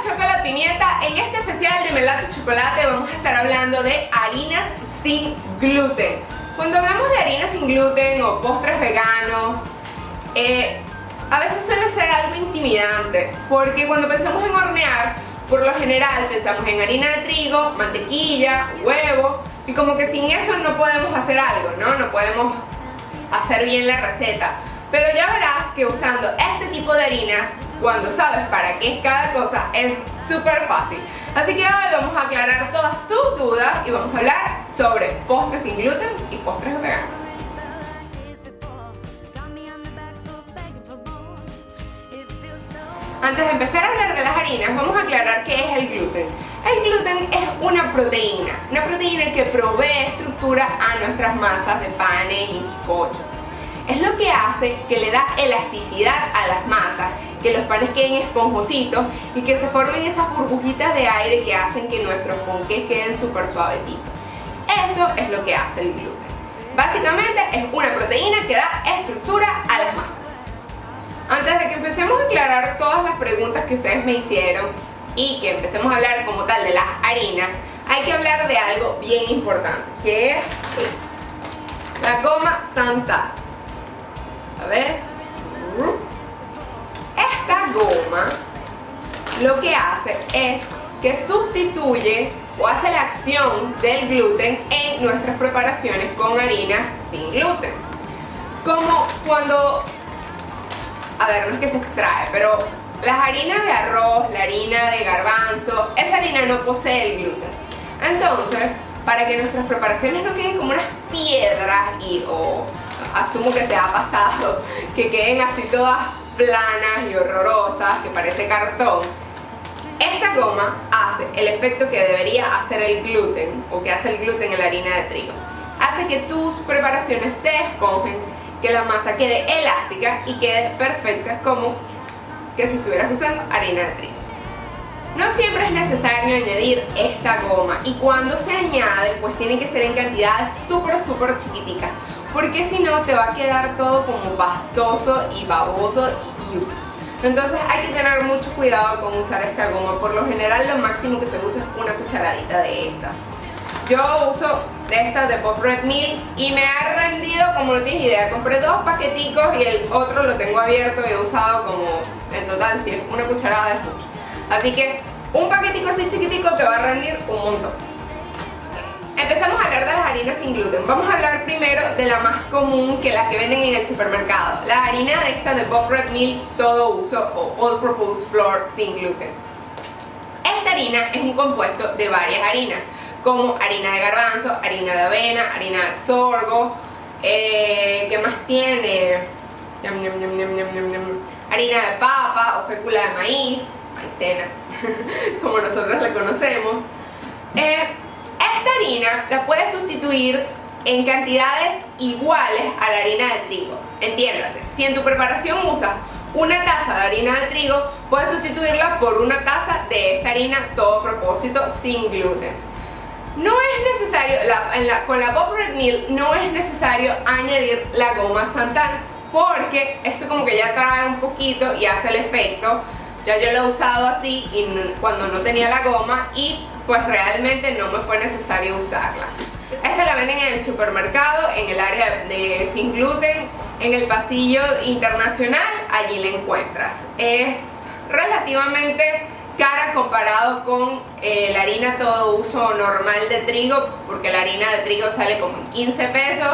Chocolate Pimienta. En este especial de Melate Chocolate vamos a estar hablando de harinas sin gluten. Cuando hablamos de harinas sin gluten o postres veganos, a veces suele ser algo intimidante, porque cuando pensamos en hornear, por lo general pensamos en harina de trigo, mantequilla, huevo, y como que sin eso no podemos hacer algo, ¿no? No podemos hacer bien la receta. Pero ya verás que usando este tipo de harinas, cuando sabes para qué es cada cosa, es súper fácil. Así que hoy vamos a aclarar todas tus dudas y vamos a hablar sobre postres sin gluten y postres veganos. Antes de empezar a hablar de las harinas, vamos a aclarar qué es el gluten. El gluten es una proteína que provee estructura a nuestras masas de panes y bizcochos. Es lo que hace que le da elasticidad a las masas, que los panes queden esponjositos y que se formen esas burbujitas de aire que hacen que nuestros ponqués queden súper suavecitos. Eso es lo que hace el gluten. Básicamente es una proteína que da estructura a las masas. Antes de que empecemos a aclarar todas las preguntas que ustedes me hicieron y que empecemos a hablar como tal de las harinas, hay que hablar de algo bien importante, que es la goma Santa. A ver, esta goma lo que hace es que sustituye o hace la acción del gluten en nuestras preparaciones con harinas sin gluten. Como cuando, a ver, no es que se extrae, pero las harinas de arroz, la harina de garbanzo, esa harina no posee el gluten. Entonces, para que nuestras preparaciones no queden como unas piedras asumo que te ha pasado, que queden así todas planas y horrorosas, que parece cartón, esta goma hace el efecto que debería hacer el gluten, o que hace el gluten en la harina de trigo. Hace que tus preparaciones se esponjen, que la masa quede elástica y quede perfecta, como que si estuvieras usando harina de trigo. No siempre es necesario añadir esta goma, y cuando se añade pues tiene que ser en cantidades súper chiquiticas, porque si no te va a quedar todo como pastoso y baboso y entonces hay que tener mucho cuidado con usar esta goma. Por lo general lo máximo que se usa es una cucharadita de esta. Yo uso de estas de Pop Red Meal y me ha rendido como no tienes idea. Compré 2 paqueticos y el otro lo tengo abierto y he usado como, en total, si es una cucharada es mucho. Así que un paquetico así chiquitico te va a rendir un montón. Empezamos a hablar de las harinas sin gluten. Vamos a hablar primero de la más común, que la que venden en el supermercado. La harina de esta de Bob Red Meal todo uso o All Purpose Flour sin gluten. Esta harina es un compuesto de varias harinas, como harina de garbanzo, harina de avena, harina de sorgo, ¿qué más tiene? Harina de papa o fécula de maíz, maicena, como nosotros la conocemos. Esta harina la puedes sustituir en cantidades iguales a la harina de trigo. Entiéndase, si en tu preparación usas una taza de harina de trigo, puedes sustituirla por una taza de esta harina todo propósito sin gluten. No es necesario, con la Bob Red Meal no es necesario añadir la goma Santan, porque esto como que ya trae un poquito y hace el efecto. Ya yo lo he usado así y cuando no tenía la goma y pues realmente no me fue necesario usarla. Esta la venden en el supermercado, en el área de sin gluten, en el pasillo internacional, allí la encuentras. Es relativamente cara comparado con la harina todo uso normal de trigo, porque la harina de trigo sale como en 15 pesos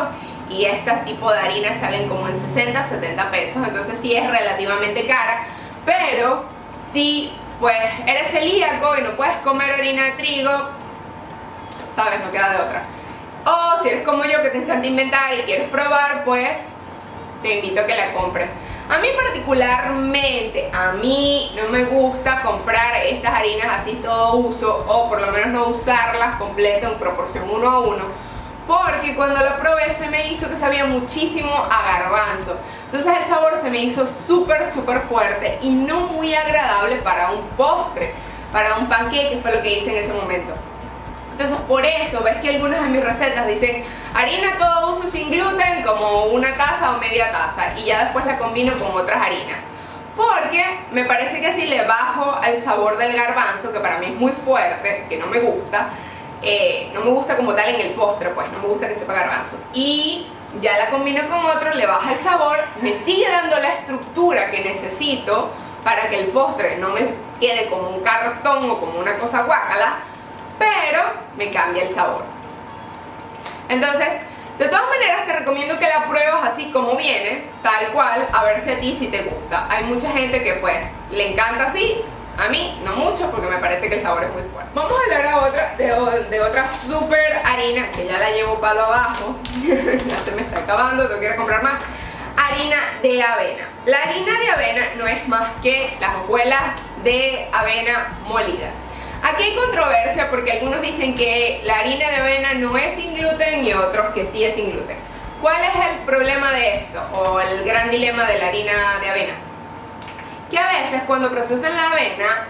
y estas tipo de harinas salen como en 60, 70 pesos, entonces sí es relativamente cara. Pero si pues eres celíaco y no puedes comer harina de trigo, sabes, no queda de otra. O si eres como yo que te encanta inventar y quieres probar, pues te invito a que la compres. A mí particularmente, a mí no me gusta comprar estas harinas así todo uso, o por lo menos no usarlas completas en proporción 1 a 1, porque cuando lo probé se me hizo que sabía muchísimo a garbanzo. Entonces el sabor se me hizo súper fuerte y no muy agradable para un postre, para un panqueque, fue lo que hice en ese momento. Entonces por eso ves que algunas de mis recetas dicen harina todo uso sin gluten, como una taza o media taza, y ya después la combino con otras harinas. porque me parece que si le bajo el sabor del garbanzo, que para mí es muy fuerte, que no me gusta como tal en el postre, pues no me gusta que sepa garbanzo, y ya la combino con otro, le baja el sabor, me sigue dando la estructura que necesito para que el postre no me quede como un cartón o como una cosa guácala, pero me cambia el sabor. Entonces, de todas maneras te recomiendo que la pruebes así como viene, tal cual, a ver si a ti sí te gusta. Hay mucha gente que pues le encanta así, a mí no mucho porque me parece que el sabor es muy fuerte. Vamos a hablar de otra super harina que ya la llevo palo abajo, ya se me está acabando, tengo que ir a comprar más. Harina de avena. La harina de avena no es más que las hojuelas de avena molida. Aquí hay controversia porque algunos dicen que la harina de avena no es sin gluten y otros que sí es sin gluten. ¿Cuál es el problema de esto o el gran dilema de la harina de avena? Que a veces cuando procesan la avena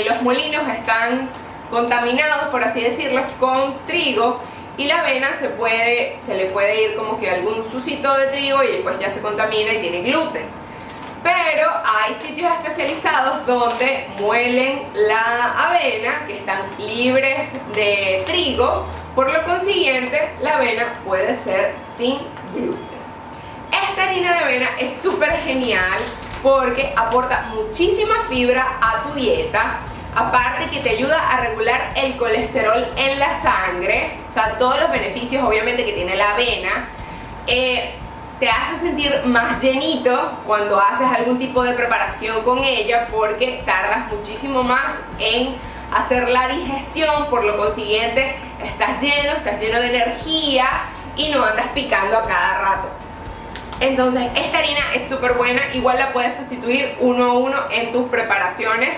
los molinos están contaminados, por así decirlo, con trigo, y la avena se le puede ir como que algún sucito de trigo y después ya se contamina y tiene gluten. Pero hay sitios especializados donde muelen la avena, que están libres de trigo, por lo consiguiente la avena puede ser sin gluten. Esta harina de avena es súper genial porque aporta muchísima fibra a tu dieta, aparte que te ayuda a regular el colesterol en la sangre, o sea, todos los beneficios obviamente que tiene la avena. Te hace sentir más llenito cuando haces algún tipo de preparación con ella porque tardas muchísimo más en hacer la digestión, por lo consiguiente estás lleno de energía y no andas picando a cada rato. Entonces esta harina es súper buena, igual la puedes sustituir uno a uno en tus preparaciones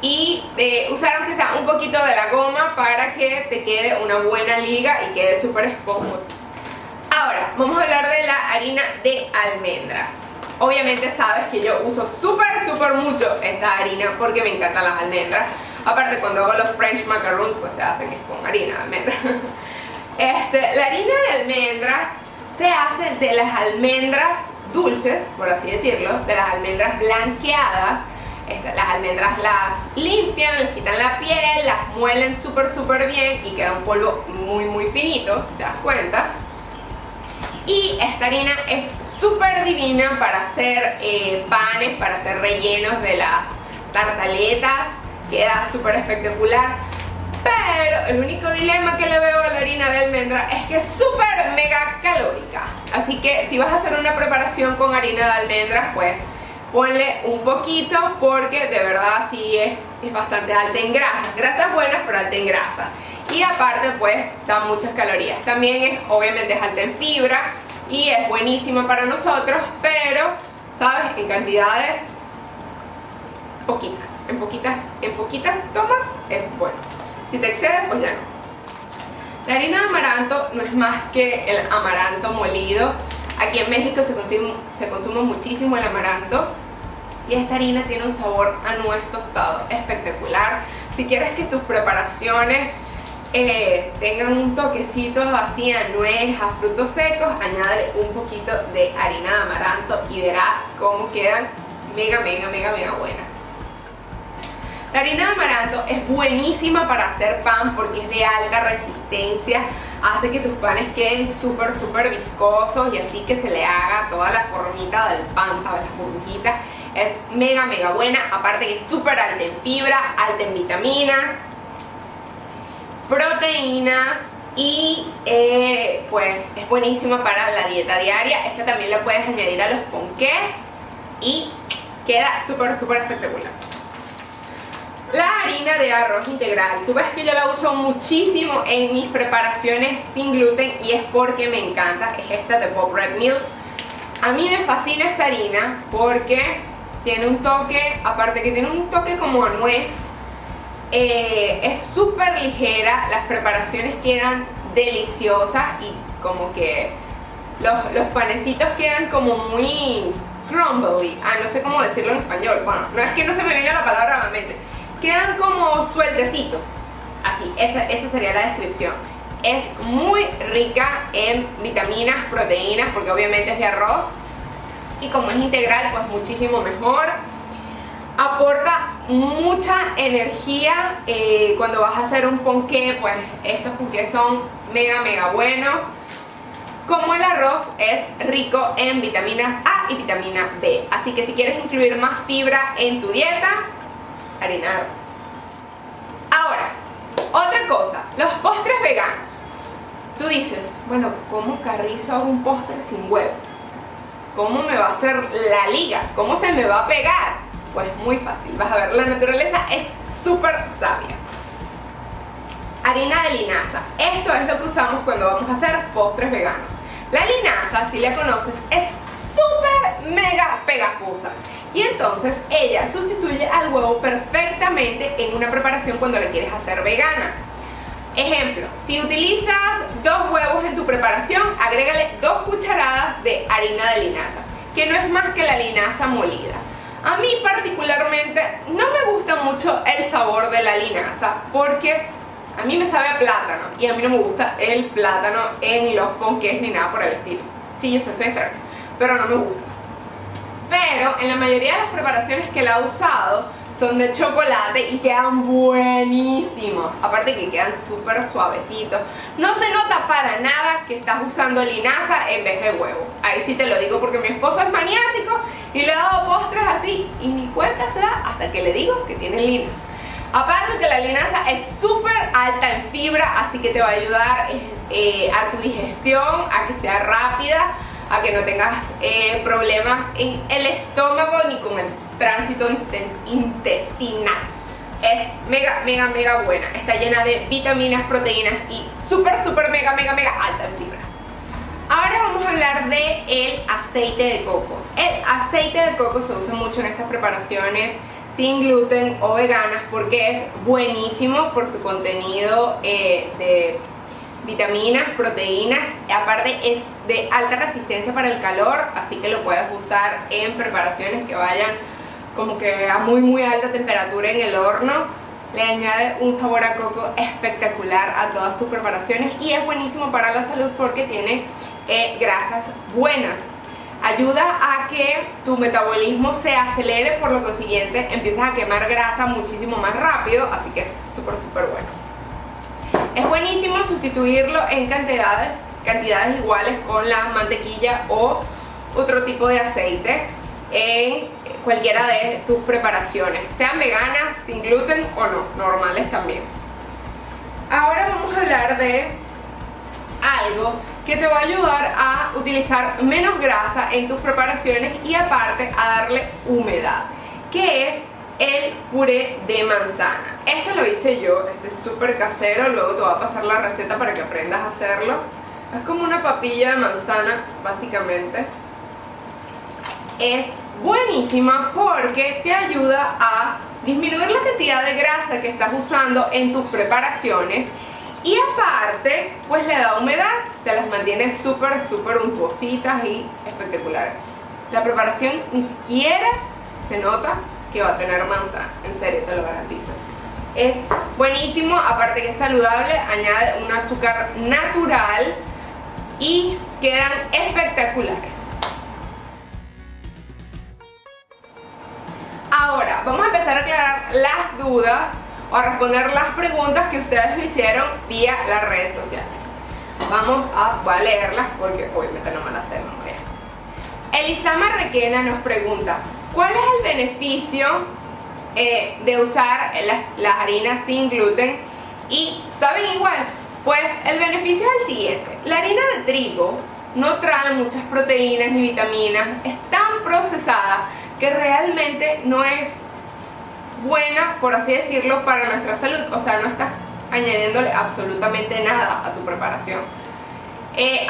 y usar aunque sea un poquito de la goma para que te quede una buena liga y quede súper esponjosa. Ahora, vamos a hablar de la harina de almendras. Obviamente sabes que yo uso súper mucho esta harina porque me encantan las almendras. Aparte, cuando hago los French macaroons, pues se hacen con harina de almendras. La harina de almendras se hace de las almendras dulces, por así decirlo, de las almendras blanqueadas. Las almendras las limpian, les quitan la piel, las muelen súper bien y queda un polvo muy finito, si te das cuenta. Y esta harina es súper divina para hacer panes, para hacer rellenos de las tartaletas, queda súper espectacular. Pero el único dilema que le veo a la harina de almendra es que es súper mega calórica. Así que si vas a hacer una preparación con harina de almendras, pues ponle un poquito porque de verdad sí es bastante alta en grasas. Grasas buenas, pero alta en grasa. Y aparte pues da muchas calorías. También obviamente es alta en fibra y es buenísima para nosotros, pero sabes, en cantidades poquitas. En poquitas tomas es bueno. Si te excedes, pues ya no. La harina de amaranto no es más que el amaranto molido. Aquí en México se consume muchísimo el amaranto. Y esta harina tiene un sabor a nuez tostado espectacular. Si quieres que tus preparaciones tengan un toquecito así a nuez, a frutos secos, añádele un poquito de harina de amaranto y verás cómo quedan mega buenas. La harina de amaranto es buenísima para hacer pan porque es de alta resistencia, hace que tus panes queden súper viscosos y así que se le haga toda la formita del pan, ¿sabes? Las burbujitas. Es mega buena, aparte que es súper alta en fibra, alta en vitaminas, proteínas y pues es buenísima para la dieta diaria. Esta también la puedes añadir a los ponqués y queda súper espectacular. La harina de arroz integral, tú ves que yo la uso muchísimo en mis preparaciones sin gluten y es porque me encanta, es esta de Pop Red Milk. A mí me fascina esta harina porque tiene un toque, aparte que tiene un toque como a nuez, es súper ligera, las preparaciones quedan deliciosas y como que los panecitos quedan como muy crumbly, no sé cómo decirlo en español, bueno, no es que no se me viene la palabra a la mente, quedan como sueltecitos, así, esa sería la descripción. Es muy rica en vitaminas, proteínas, porque obviamente es de arroz, y como es integral pues muchísimo mejor. Aporta mucha energía cuando vas a hacer un ponqué, pues estos ponqués son mega buenos. Como el arroz es rico en vitaminas A y vitamina B, así que si quieres incluir más fibra en tu dieta, harina de arroz. Ahora, otra cosa, los postres veganos. Tú dices, bueno, ¿cómo carrizo hago un postre sin huevo? ¿Cómo me va a hacer la liga? ¿Cómo se me va a pegar? Pues muy fácil, vas a ver, la naturaleza es súper sabia. Harina de linaza, esto es lo que usamos cuando vamos a hacer postres veganos. La linaza, si la conoces, es súper mega pegajosa y entonces ella sustituye al huevo perfectamente en una preparación cuando la quieres hacer vegana. Ejemplo, si utilizas 2 huevos en tu preparación, agrégale 2 cucharadas de harina de linaza, que no es más que la linaza molida. A mí particularmente no me gusta mucho el sabor de la linaza porque a mí me sabe a plátano y a mí no me gusta el plátano en los ponqués ni nada por el estilo. Sí, yo sé, soy extraña, pero no me gusta. Pero en la mayoría de las preparaciones que la he usado son de chocolate y quedan buenísimos. Aparte que quedan súper suavecitos. No se nota para nada que estás usando linaza en vez de huevo. Ahí sí te lo digo porque mi esposo es maniático y le he dado postres así y ni cuenta se da hasta que le digo que tiene linaza. Aparte que la linaza es súper alta en fibra, así que te va a ayudar a tu digestión, a que sea rápida, a que no tengas problemas en el estómago ni con el tránsito intestinal. Es mega buena, está llena de vitaminas, proteínas y súper mega alta en fibra. Ahora vamos a hablar de el aceite de coco. El aceite de coco se usa mucho en estas preparaciones sin gluten o veganas porque es buenísimo por su contenido de vitaminas, proteínas, y aparte es de alta resistencia para el calor, así que lo puedes usar en preparaciones que vayan como que a muy alta temperatura en el horno. Le añade un sabor a coco espectacular a todas tus preparaciones y es buenísimo para la salud porque tiene grasas buenas. Ayuda a que tu metabolismo se acelere, por lo consiguiente empiezas a quemar grasa muchísimo más rápido, así que es súper bueno. Es buenísimo sustituirlo en cantidades iguales con la mantequilla o otro tipo de aceite en cualquiera de tus preparaciones, sean veganas, sin gluten o no, normales también. Ahora vamos a hablar de algo que te va a ayudar a utilizar menos grasa en tus preparaciones y aparte a darle humedad, que es el puré de manzana. Esto lo hice yo, este es súper casero, luego te voy a pasar la receta para que aprendas a hacerlo. Es como una papilla de manzana, básicamente. Es buenísima porque te ayuda a disminuir la cantidad de grasa que estás usando en tus preparaciones y aparte, pues le da humedad, te las mantiene súper untuositas y espectaculares. La preparación ni siquiera se nota que va a tener manzana, en serio, te lo garantizo. Es buenísimo, aparte que es saludable, añade un azúcar natural y quedan espectaculares. Ahora, vamos a empezar a aclarar las dudas o a responder las preguntas que ustedes me hicieron vía las redes sociales. Voy a leerlas porque obviamente no me las sé de memoria. Elisama Requena nos pregunta, ¿cuál es el beneficio de usar las harinas sin gluten? ¿Y saben igual? Pues el beneficio es el siguiente. La harina de trigo no trae muchas proteínas ni vitaminas, es tan procesada que realmente no es buena, por así decirlo, para nuestra salud. O sea, no estás añadiéndole absolutamente nada a tu preparación.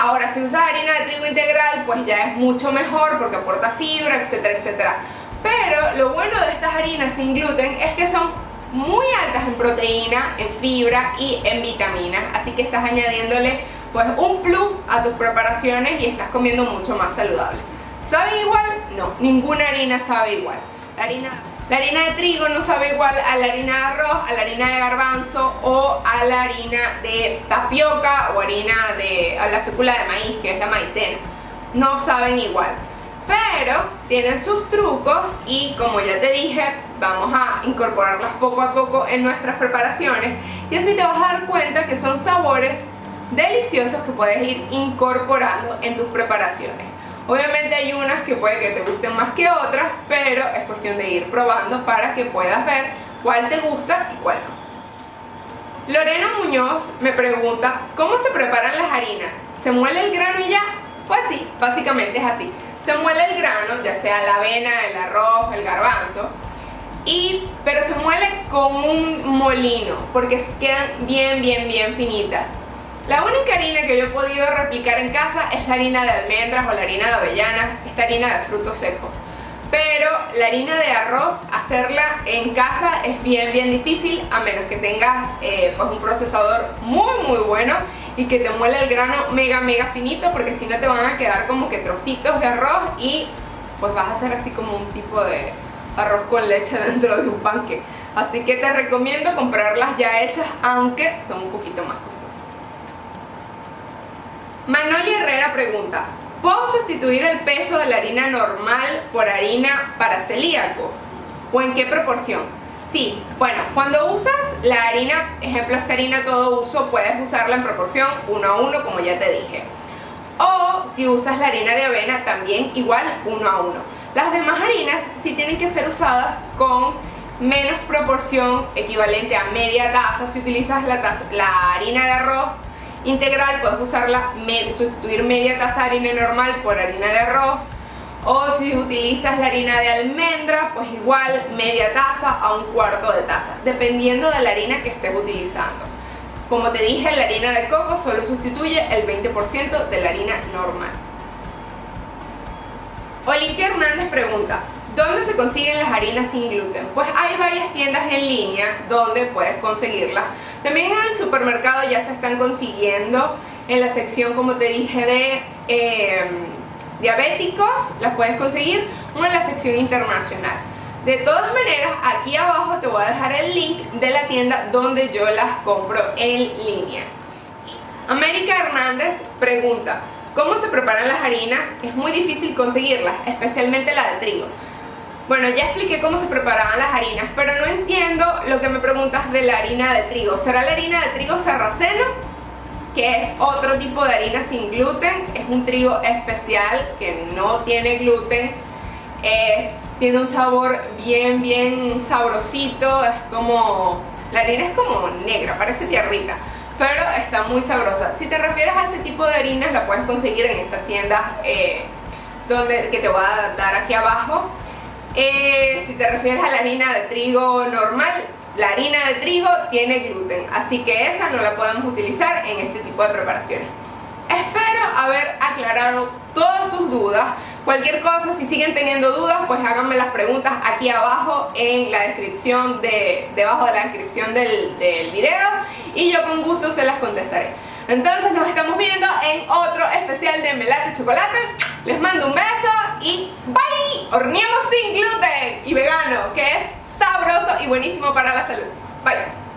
Ahora, si usas harina de trigo integral, pues ya es mucho mejor porque aporta fibra, etcétera. Pero lo bueno de estas harinas sin gluten es que son muy altas en proteína, en fibra y en vitaminas. Así que estás añadiéndole pues un plus a tus preparaciones y estás comiendo mucho más saludable. ¿Sabe igual? No, ninguna harina sabe igual. La harina de trigo no sabe igual a la harina de arroz, a la harina de garbanzo o a la harina de tapioca o a la fécula de maíz, que es la maicena. No saben igual. pero tienen sus trucos y, como ya te dije, vamos a incorporarlas poco a poco en nuestras preparaciones y así te vas a dar cuenta que son sabores deliciosos que puedes ir incorporando en tus preparaciones. Obviamente hay unas que puede que te gusten más que otras, pero es cuestión de ir probando para que puedas ver cuál te gusta y cuál no. Lorena Muñoz me pregunta, ¿cómo se preparan las harinas? ¿Se muele el grano y ya? Pues sí, básicamente es así. Se muele el grano, ya sea la avena, el arroz, el garbanzo, pero se muele con un molino porque quedan bien finitas. La única harina que yo he podido replicar en casa es la harina de almendras o la harina de avellanas, esta harina de frutos secos. Pero la harina de arroz, hacerla en casa es bien difícil, a menos que tengas pues un procesador muy bueno y que te muela el grano mega finito, porque si no te van a quedar como que trocitos de arroz y pues vas a hacer así como un tipo de arroz con leche dentro de un panque. Así que te recomiendo comprarlas ya hechas, aunque son un poquito más costosas. Manoli Herrera pregunta, ¿puedo sustituir el peso de la harina normal por harina para celíacos? ¿O en qué proporción? Sí, bueno, cuando usas la harina, ejemplo esta harina todo uso, puedes usarla en proporción 1:1, como ya te dije. O si usas la harina de avena, también igual 1:1. Las demás harinas sí tienen que ser usadas con menos proporción, equivalente a media taza. Si utilizas la harina de arroz integral, puedes sustituir media taza de harina normal por harina de arroz, o si utilizas la harina de almendra, pues igual media taza a 1/4 de taza, dependiendo de la harina que estés utilizando. Como te dije, la harina de coco solo sustituye el 20% de la harina normal. Olimpia Hernández pregunta, ¿dónde se consiguen las harinas sin gluten? Pues hay varias tiendas en línea donde puedes conseguirlas. También en el supermercado ya se están consiguiendo en la sección, como te dije, de diabéticos, las puedes conseguir, o en la sección internacional. De todas maneras, aquí abajo te voy a dejar el link de la tienda donde yo las compro en línea. América Hernández pregunta, ¿cómo se preparan las harinas? Es muy difícil conseguirlas, especialmente la de trigo. Bueno, ya expliqué cómo se preparaban las harinas, pero no entiendo lo que me preguntas de la harina de trigo. ¿Será la harina de trigo sarraceno? Que es otro tipo de harina sin gluten. Es un trigo especial que no tiene gluten. Tiene un sabor bien sabrosito. Es como... la harina es como negra, parece tierrita, pero está muy sabrosa. Si te refieres a ese tipo de harinas, la puedes conseguir en estas tiendas que te voy a dar aquí abajo. Si te refieres a la harina de trigo normal, la harina de trigo tiene gluten, así que esa no la podemos utilizar en este tipo de preparaciones. Espero haber aclarado todas sus dudas. Cualquier cosa, si siguen teniendo dudas, pues háganme las preguntas aquí abajo en la descripción, debajo de la descripción del video, y yo con gusto se las contestaré. Entonces nos estamos viendo en otro especial de Melate Chocolate. Les mando un beso y bye. Horneamos sin gluten y vegano, que es sabroso y buenísimo para la salud. Bye.